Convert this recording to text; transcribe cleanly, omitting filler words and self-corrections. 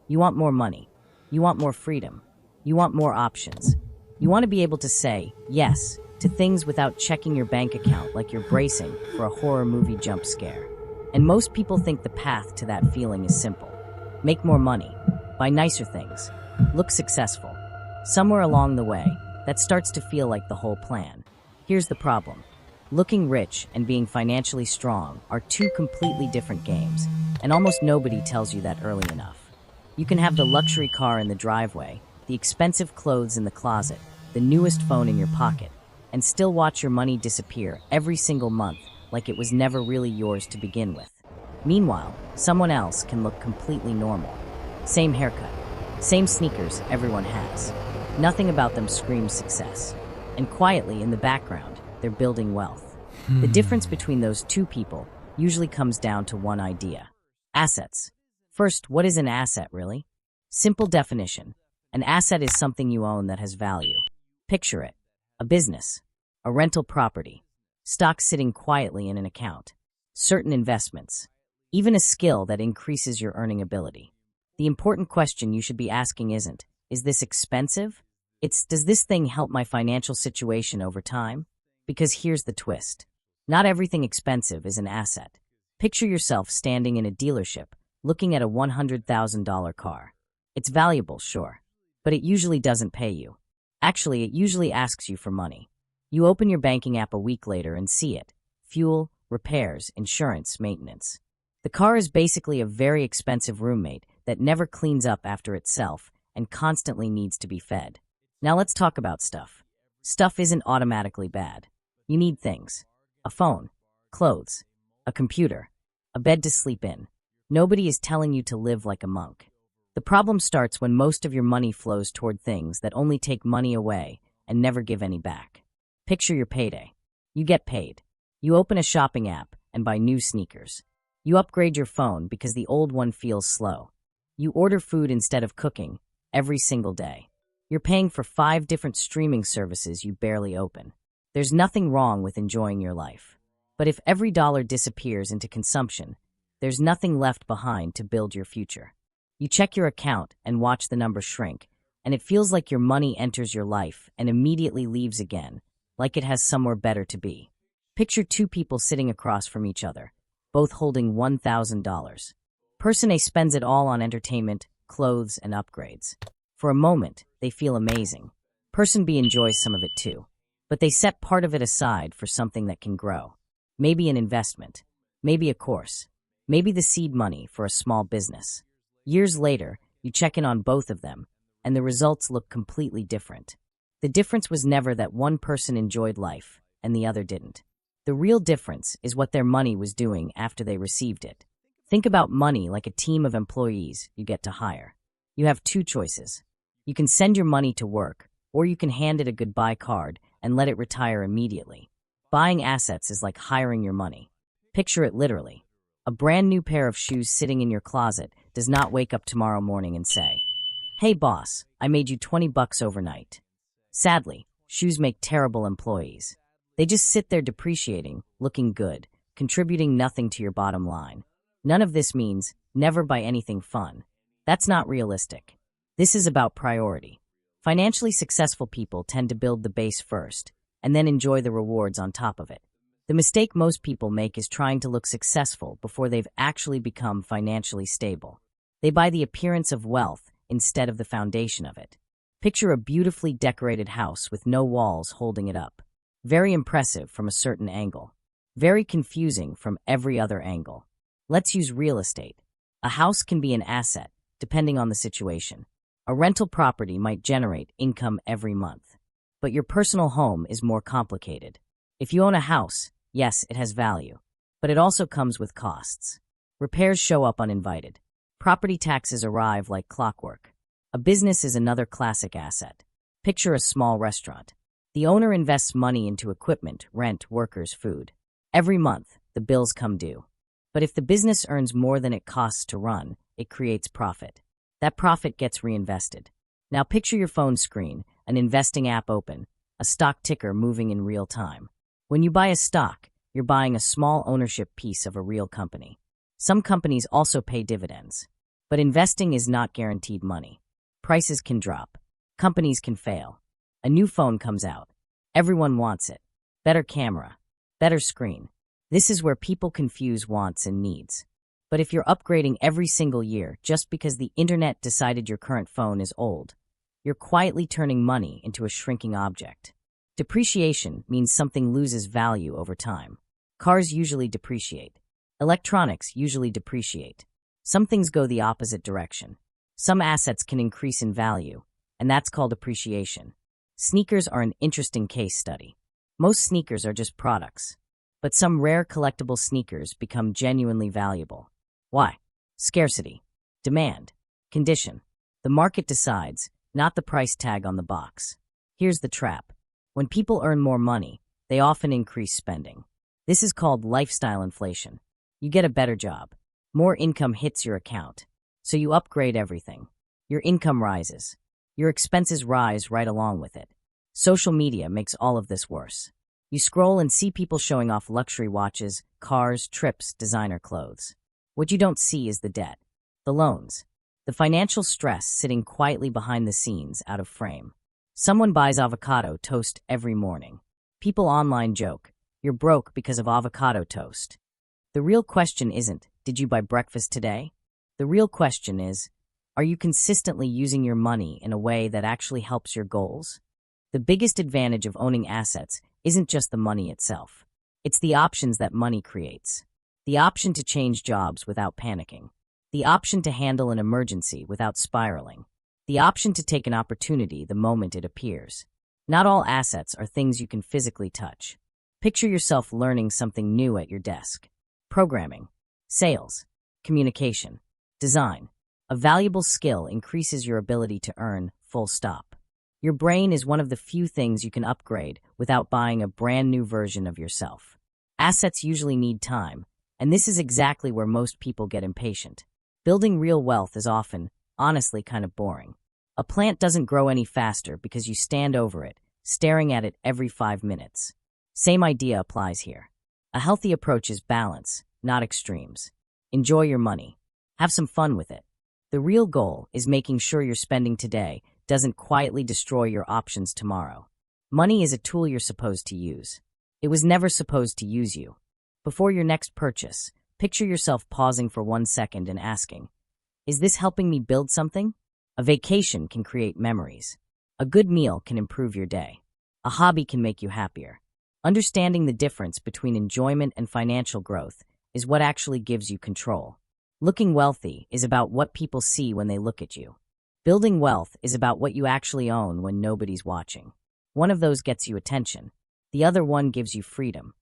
You want more money. You want more freedom. You want more options. You want to be able to say yes to things without checking your bank account like you're bracing for a horror movie jump scare. And most people think the path to that feeling is simple. Make more money, buy nicer things, look successful. Somewhere along the way, that starts to feel like the whole plan. Here's the problem. Looking rich and being financially strong are two completely different games, and almost nobody tells you that early enough. You can have the luxury car in the driveway, the expensive clothes in the closet, the newest phone in your pocket, and still watch your money disappear every single month like it was never really yours to begin with. Meanwhile, someone else can look completely normal. Same haircut, same sneakers everyone has. Nothing about them screams success. And quietly in the background, they're building wealth. The difference between those two people usually comes down to one idea. Assets. First, what is an asset, really? Simple definition. An asset is something you own that has value. Picture it. A business. A rental property. Stock sitting quietly in an account. Certain investments. Even a skill that increases your earning ability. The important question you should be asking isn't, is this expensive? It's, does this thing help my financial situation over time? Because here's the twist. Not everything expensive is an asset. Picture yourself standing in a dealership, looking at a $100,000 car. It's valuable, sure, but it usually doesn't pay you. Actually, it usually asks you for money. You open your banking app a week later and see it. Fuel, repairs, insurance, maintenance. The car is basically a very expensive roommate that never cleans up after itself and constantly needs to be fed. Now let's talk about stuff. Stuff isn't automatically bad. You need things. A phone, clothes, a computer, a bed to sleep in. Nobody is telling you to live like a monk. The problem starts when most of your money flows toward things that only take money away and never give any back. Picture your payday. You get paid. You open a shopping app and buy new sneakers. You upgrade your phone because the old one feels slow. You order food instead of cooking every single day. You're paying for 5 different streaming services you barely open. There's nothing wrong with enjoying your life. But if every dollar disappears into consumption, there's nothing left behind to build your future. You check your account and watch the numbers shrink, and it feels like your money enters your life and immediately leaves again, like it has somewhere better to be. Picture 2 people sitting across from each other, both holding $1,000. Person A spends it all on entertainment, clothes, and upgrades. For a moment, they feel amazing. Person B enjoys some of it too, but they set part of it aside for something that can grow. Maybe an investment, maybe a course, maybe the seed money for a small business. Years later, you check in on both of them, and the results look completely different. The difference was never that one person enjoyed life and the other didn't. The real difference is what their money was doing after they received it. Think about money like a team of employees you get to hire. You have 2 choices. You can send your money to work, or you can hand it a goodbye card and let it retire immediately. Buying assets is like hiring your money. Picture it literally. A brand new pair of shoes sitting in your closet does not wake up tomorrow morning and say, "Hey boss, I made you $20 overnight." Sadly, shoes make terrible employees. They just sit there depreciating, looking good, contributing nothing to your bottom line. None of this means never buy anything fun. That's not realistic. This is about priority. Financially successful people tend to build the base first, and then enjoy the rewards on top of it. The mistake most people make is trying to look successful before they've actually become financially stable. They buy the appearance of wealth instead of the foundation of it. Picture a beautifully decorated house with no walls holding it up. Very impressive from a certain angle. Very confusing from every other angle. Let's use real estate. A house can be an asset, depending on the situation. A rental property might generate income every month. But your personal home is more complicated. If you own a house, yes, it has value, but it also comes with costs. Repairs show up uninvited. Property taxes arrive like clockwork. A business is another classic asset. Picture a small restaurant. The owner invests money into equipment, rent, workers, food. Every month, the bills come due. But if the business earns more than it costs to run, it creates profit. That profit gets reinvested. Now picture your phone screen, an investing app open, a stock ticker moving in real time. When you buy a stock, you're buying a small ownership piece of a real company. Some companies also pay dividends. But investing is not guaranteed money. Prices can drop. Companies can fail. A new phone comes out. Everyone wants it. Better camera. Better screen. This is where people confuse wants and needs. But if you're upgrading every single year just because the internet decided your current phone is old, you're quietly turning money into a shrinking object. Depreciation means something loses value over time. Cars usually depreciate. Electronics usually depreciate. Some things go the opposite direction. Some assets can increase in value, and that's called appreciation. Sneakers are an interesting case study. Most sneakers are just products, but some rare collectible sneakers become genuinely valuable. Why? Scarcity, demand, condition. The market decides, not the price tag on the box. Here's the trap. When people earn more money, they often increase spending. This is called lifestyle inflation. You get a better job. More income hits your account. So you upgrade everything. Your income rises. Your expenses rise right along with it. Social media makes all of this worse. You scroll and see people showing off luxury watches, cars, trips, designer clothes. What you don't see is the debt, the loans, the financial stress sitting quietly behind the scenes out of frame. Someone buys avocado toast every morning. People online joke, "You're broke because of avocado toast." The real question isn't, "Did you buy breakfast today?" The real question is, are you consistently using your money in a way that actually helps your goals? The biggest advantage of owning assets isn't just the money itself. It's the options that money creates. The option to change jobs without panicking. The option to handle an emergency without spiraling. The option to take an opportunity the moment it appears. Not all assets are things you can physically touch. Picture yourself learning something new at your desk. Programming, sales, communication, design. A valuable skill increases your ability to earn, full stop. Your brain is one of the few things you can upgrade without buying a brand new version of yourself. Assets usually need time, and this is exactly where most people get impatient. Building real wealth is often, honestly, kind of boring. A plant doesn't grow any faster because you stand over it, staring at it every 5 minutes. Same idea applies here. A healthy approach is balance, not extremes. Enjoy your money. Have some fun with it. The real goal is making sure your spending today doesn't quietly destroy your options tomorrow. Money is a tool you're supposed to use. It was never supposed to use you. Before your next purchase, picture yourself pausing for 1 second and asking, is this helping me build something? A vacation can create memories. A good meal can improve your day. A hobby can make you happier. Understanding the difference between enjoyment and financial growth is what actually gives you control. Looking wealthy is about what people see when they look at you. Building wealth is about what you actually own when nobody's watching. One of those gets you attention. The other one gives you freedom.